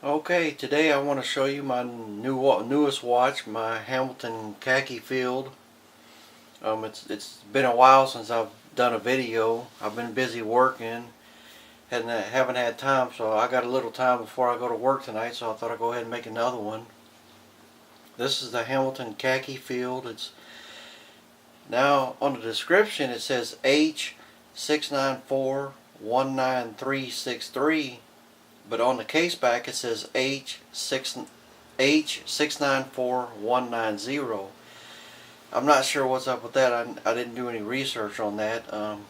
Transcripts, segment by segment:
Okay, today I want to show you my newest watch, my Hamilton Khaki Field. It's been a while since I've done a video. I've been busy working, haven't had time, so I got a little time before I go to work tonight, so I thought I'd go ahead and make another one. This is the Hamilton Khaki Field. It's now on the description it says H69419363. But on the case back it says H694190. I'm not sure what's up with that. I didn't do any research on that. And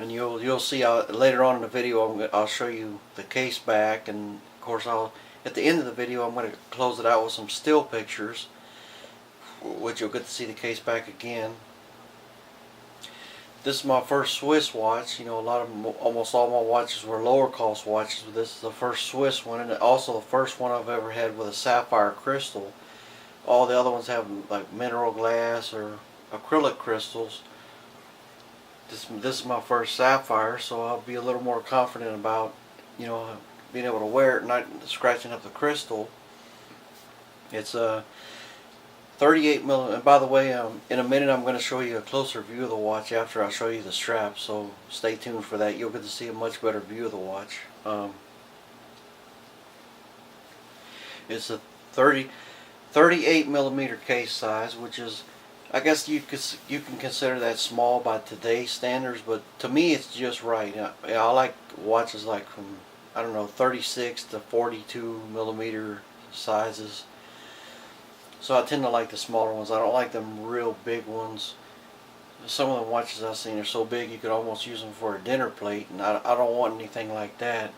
you'll see later on in the video I'll show you the case back, and of course at the end of the video I'm going to close it out with some still pictures, which you'll get to see the case back again. This is my first Swiss watch. You know, almost all my watches were lower cost watches, but this is the first Swiss one, and also the first one I've ever had with a sapphire crystal. All the other ones have like mineral glass or acrylic crystals. This is my first sapphire, so I'll be a little more confident about, you know, being able to wear it and not scratching up the crystal. It's a 38 millimeter. And by the way, in a minute I'm going to show you a closer view of the watch after I show you the strap, so stay tuned for that. You'll get to see a much better view of the watch. It's a 38 millimeter case size, which is, I guess you can consider that small by today's standards, but to me it's just right. I like watches like from, I don't know, 36 to 42 millimeter sizes. So I tend to like the smaller ones. I don't like them real big ones. Some of the watches I've seen are so big you could almost use them for a dinner plate, and I don't want anything like that.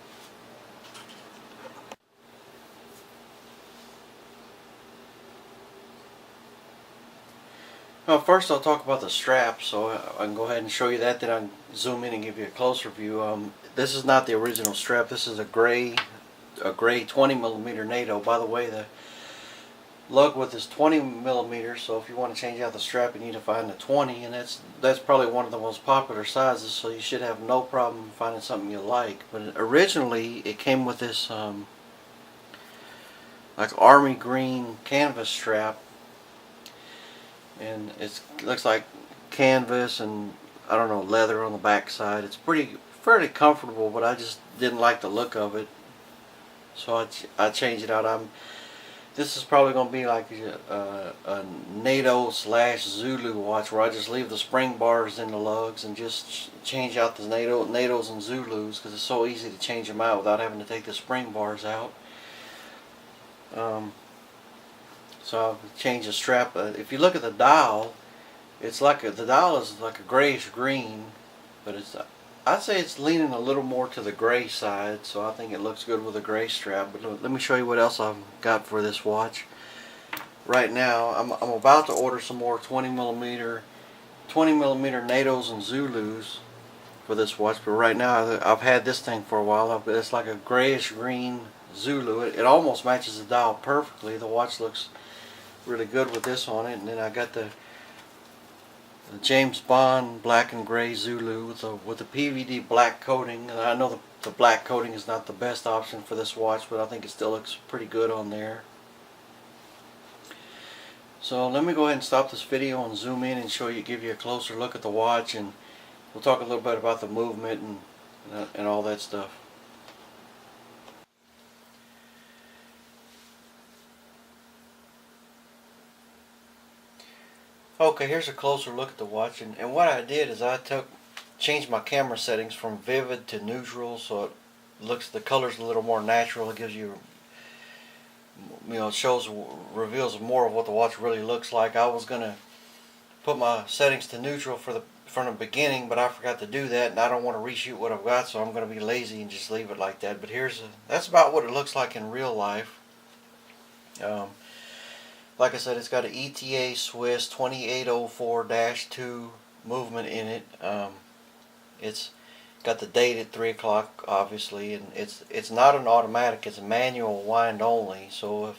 Well, first I'll talk about the strap, so I can go ahead and show you that, then I can zoom in and give you a closer view. This is not the original strap. This is a gray 20 millimeter NATO. By the way, the lug width is 20 millimeters, so if you want to change out the strap you need to find the 20, and that's probably one of the most popular sizes, so you should have no problem finding something you like. But originally it came with this like army green canvas strap, and it looks like canvas and, I don't know, leather on the back side. It's fairly comfortable, but I just didn't like the look of it, so I changed it out. This is probably going to be like a NATO / Zulu watch, where I just leave the spring bars in the lugs and just change out the NATOs and Zulus, because it's so easy to change them out without having to take the spring bars out. So I've changed the strap. If you look at the dial, the dial is like a grayish green, but I'd say it's leaning a little more to the gray side, so I think it looks good with a gray strap. But let me show you what else I've got for this watch. Right now, I'm about to order some more 20 millimeter NATOs and Zulus for this watch. But right now, I've had this thing for a while. It's like a grayish green Zulu. It almost matches the dial perfectly. The watch looks really good with this on it. And then I got the James Bond black and gray Zulu with the PVD black coating. And I know the black coating is not the best option for this watch, but I think it still looks pretty good on there. So let me go ahead and stop this video and zoom in and give you a closer look at the watch, and we'll talk a little bit about the movement and all that stuff. Okay, here's a closer look at the watch, and what I did is changed my camera settings from vivid to neutral, so the color's a little more natural. It gives you, it reveals more of what the watch really looks like. I was gonna put my settings to neutral from the beginning, but I forgot to do that, and I don't want to reshoot what I've got, so I'm gonna be lazy and just leave it like that. But that's about what it looks like in real life. Like I said, it's got an ETA Swiss 2804-2 movement in it. It's got the date at 3 o'clock, obviously, and it's not an automatic. It's a manual wind only. So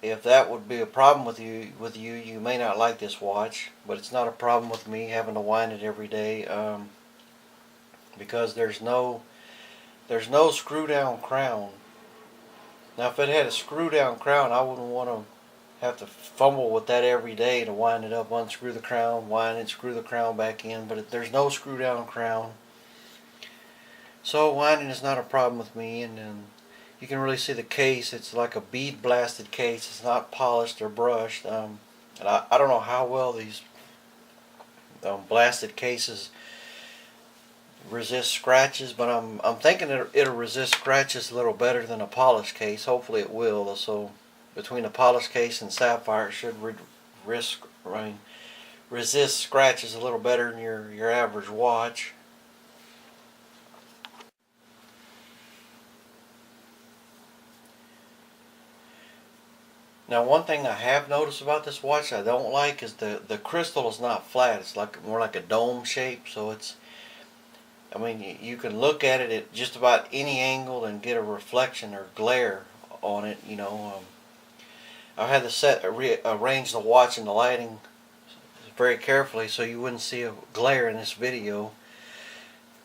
if that would be a problem with you, you may not like this watch. But it's not a problem with me having to wind it every day, because there's no screw down crown Now if it had a screw down crown, I wouldn't want to have to fumble with that every day to wind it up, unscrew the crown, wind it, screw the crown back in. But there's no screw down crown, so winding is not a problem with me. And then you can really see the case. It's like a bead blasted case. It's not polished or brushed. And I don't know how well these blasted cases resist scratches, but I'm thinking it'll resist scratches a little better than a polished case. Hopefully it will. So between the polished case and sapphire, it should resist scratches a little better than your average watch. Now one thing I have noticed about this watch I don't like is the crystal is not flat. It's like more like a dome shape. So I mean, you can look at it at just about any angle and get a reflection or glare on it. I had to arrange the watch and the lighting very carefully so you wouldn't see a glare in this video.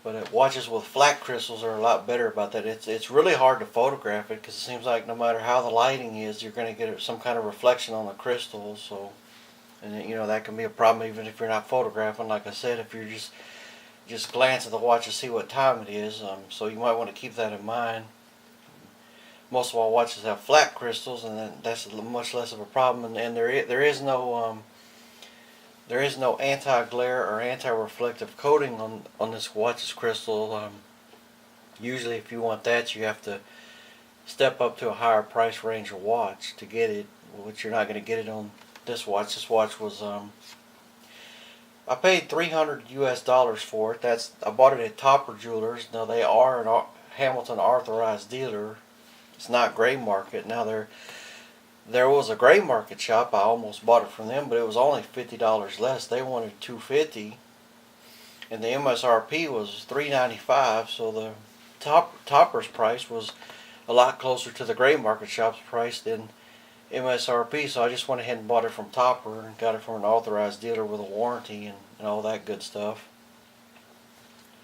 But watches with flat crystals are a lot better about that. It's really hard to photograph it because it seems like no matter how the lighting is, you're going to get some kind of reflection on the crystals. So, and that can be a problem even if you're not photographing. Like I said, if you're just glance at the watch to see what time it is. So you might want to keep that in mind. Most of our watches have flat crystals, and then that's much less of a problem. And there is no anti-glare or anti-reflective coating on this watch's crystal. Usually if you want that, you have to step up to a higher price range of watch to get it, which you're not going to get it on this watch. This watch was I paid $300 US for it. I bought it at Topper Jewelers. Now they are a Hamilton authorized dealer. It's not gray market. Now there was a gray market shop. I almost bought it from them, but it was only $50 less. They wanted $250, and the MSRP was $395. So the Topper's price was a lot closer to the gray market shop's price than MSRP. So I just went ahead and bought it from Topper and got it from an authorized dealer with a warranty and all that good stuff.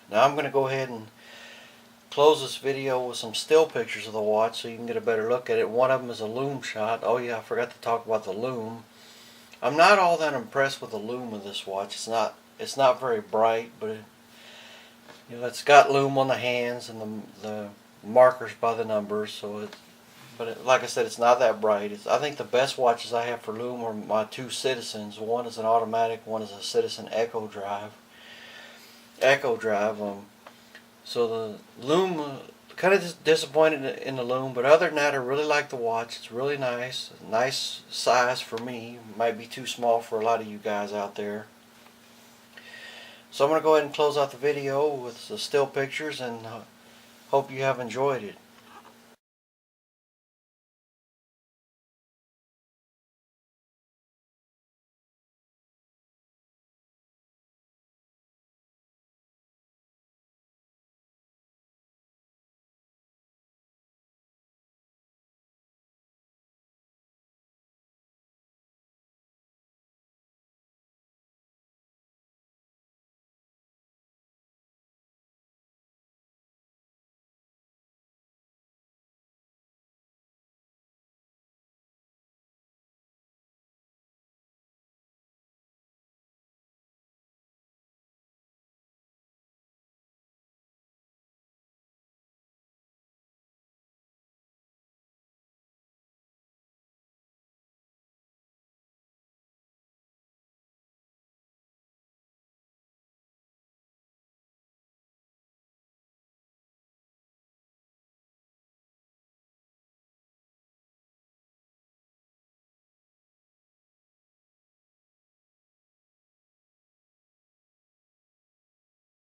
Now I'm going to go ahead and close this video with some still pictures of the watch so you can get a better look at it. One of them is a lume shot. Oh yeah, I forgot to talk about the lume. I'm not all that impressed with the lume of this watch. It's not very bright, but it's got lume on the hands and the markers by the numbers. So like I said, it's not that bright. I think the best watches I have for lume are my two Citizens. One is an automatic, one is a Citizen Echo Drive. So the lume, kind of disappointed in the lume, but other than that, I really like the watch. It's really nice. Nice size for me. Might be too small for a lot of you guys out there. So I'm going to go ahead and close out the video with the still pictures, and hope you have enjoyed it.